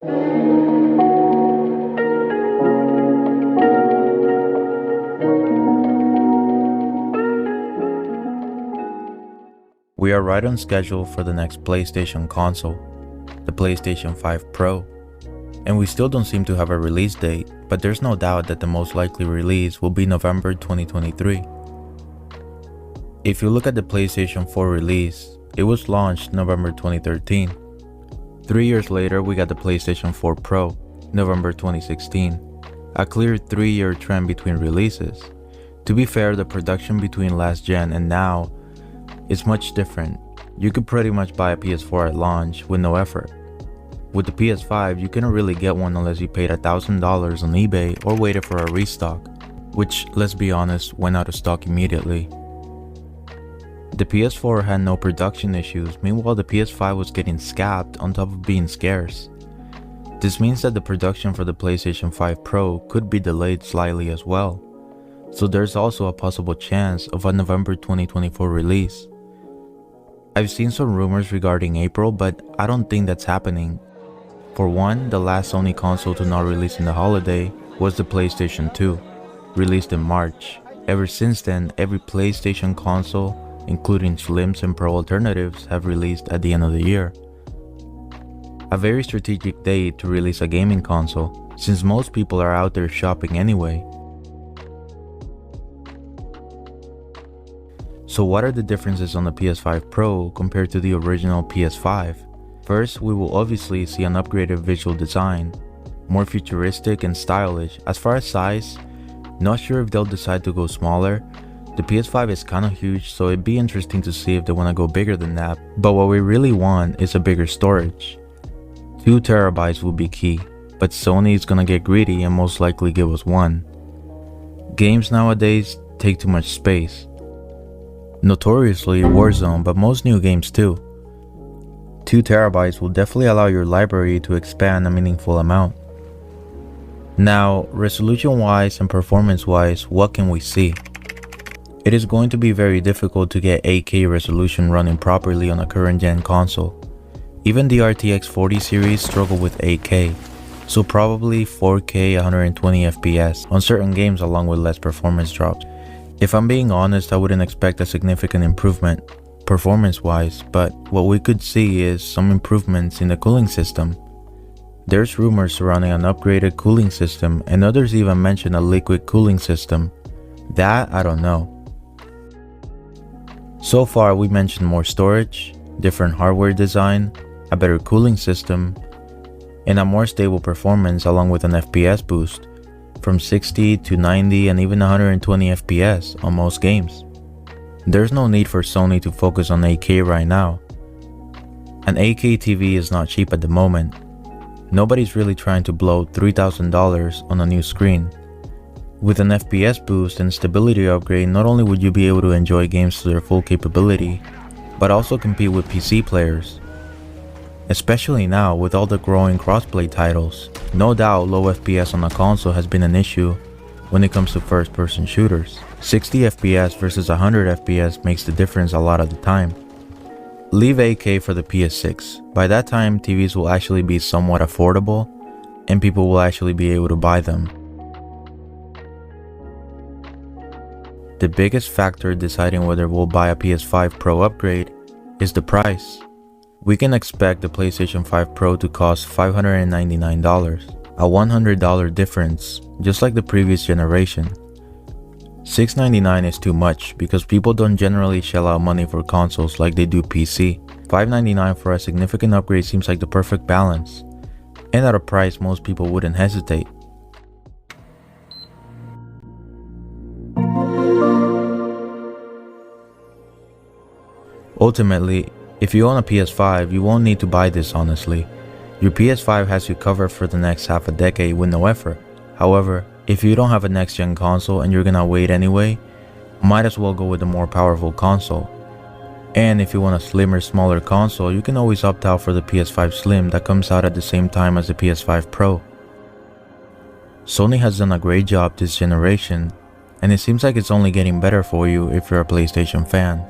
We are right on schedule for the next PlayStation console, the PlayStation 5 Pro, and we still don't seem to have a release date, but there's no doubt that the most likely release will be November 2023. If you look at the PlayStation 4 release, it was launched November 2013. 3 years later, we got the PlayStation 4 Pro, November 2016, a clear 3-year trend between releases. To be fair, the production between last gen and now is much different. You could pretty much buy a PS4 at launch with no effort. With the PS5, you couldn't really get one unless you paid $1,000 on eBay or waited for a restock, which, let's be honest, went out of stock immediately. The PS4 had no production issues, meanwhile the PS5 was getting scalped on top of being scarce. This means that the production for the PlayStation 5 Pro could be delayed slightly as well, so there's also a possible chance of a November 2024 release. I've seen some rumors regarding April, but I don't think that's happening. For one, the last Sony console to not release in the holiday was the PlayStation 2, released in March. Ever since then, every PlayStation console, including Slims and Pro alternatives, have released at the end of the year. A very strategic date to release a gaming console, since most people are out there shopping anyway. So what are the differences on the PS5 Pro compared to the original PS5? First, we will obviously see an upgraded visual design, more futuristic and stylish. As far as size, not sure if they'll decide to go smaller. The PS5 is kinda huge, so it'd be interesting to see if they wanna go bigger than that, but what we really want is a bigger storage. 2 terabytes will be key, but Sony is gonna get greedy and most likely give us 1. Games nowadays take too much space. Notoriously Warzone, but most new games too. 2 terabytes will definitely allow your library to expand a meaningful amount. Now, resolution wise and performance wise, what can we see? It is going to be very difficult to get 8K resolution running properly on a current gen console. Even the RTX 40 series struggle with 8K, so probably 4K 120 FPS on certain games along with less performance drops. If I'm being honest, I wouldn't expect a significant improvement performance wise, but what we could see is some improvements in the cooling system. There's rumors surrounding an upgraded cooling system, and others even mention a liquid cooling system. That I don't know. So far we mentioned more storage, different hardware design, a better cooling system, and a more stable performance along with an FPS boost from 60 to 90 and even 120 FPS on most games. There's no need for Sony to focus on 8K right now. An 8K TV is not cheap at the moment. Nobody's really trying to blow $3,000 on a new screen. With an FPS boost and stability upgrade, not only would you be able to enjoy games to their full capability, but also compete with PC players. Especially now with all the growing crossplay titles. No doubt low FPS on a console has been an issue when it comes to first-person shooters. 60 FPS versus 100 FPS makes the difference a lot of the time. Leave 8K for the PS6. By that time, TVs will actually be somewhat affordable and people will actually be able to buy them. The biggest factor deciding whether we'll buy a PS5 Pro upgrade is the price. We can expect the PlayStation 5 Pro to cost $599, a $100 difference, just like the previous generation. $699 is too much because people don't generally shell out money for consoles like they do PC. $599 for a significant upgrade seems like the perfect balance, and at a price most people wouldn't hesitate. Ultimately, if you own a PS5, you won't need to buy this honestly. Your PS5 has you covered for the next half a decade with no effort. However, if you don't have a next gen console and you're gonna wait anyway, might as well go with a more powerful console. And if you want a slimmer, smaller console, you can always opt out for the PS5 Slim that comes out at the same time as the PS5 Pro. Sony has done a great job this generation, and it seems like it's only getting better for you if you're a PlayStation fan.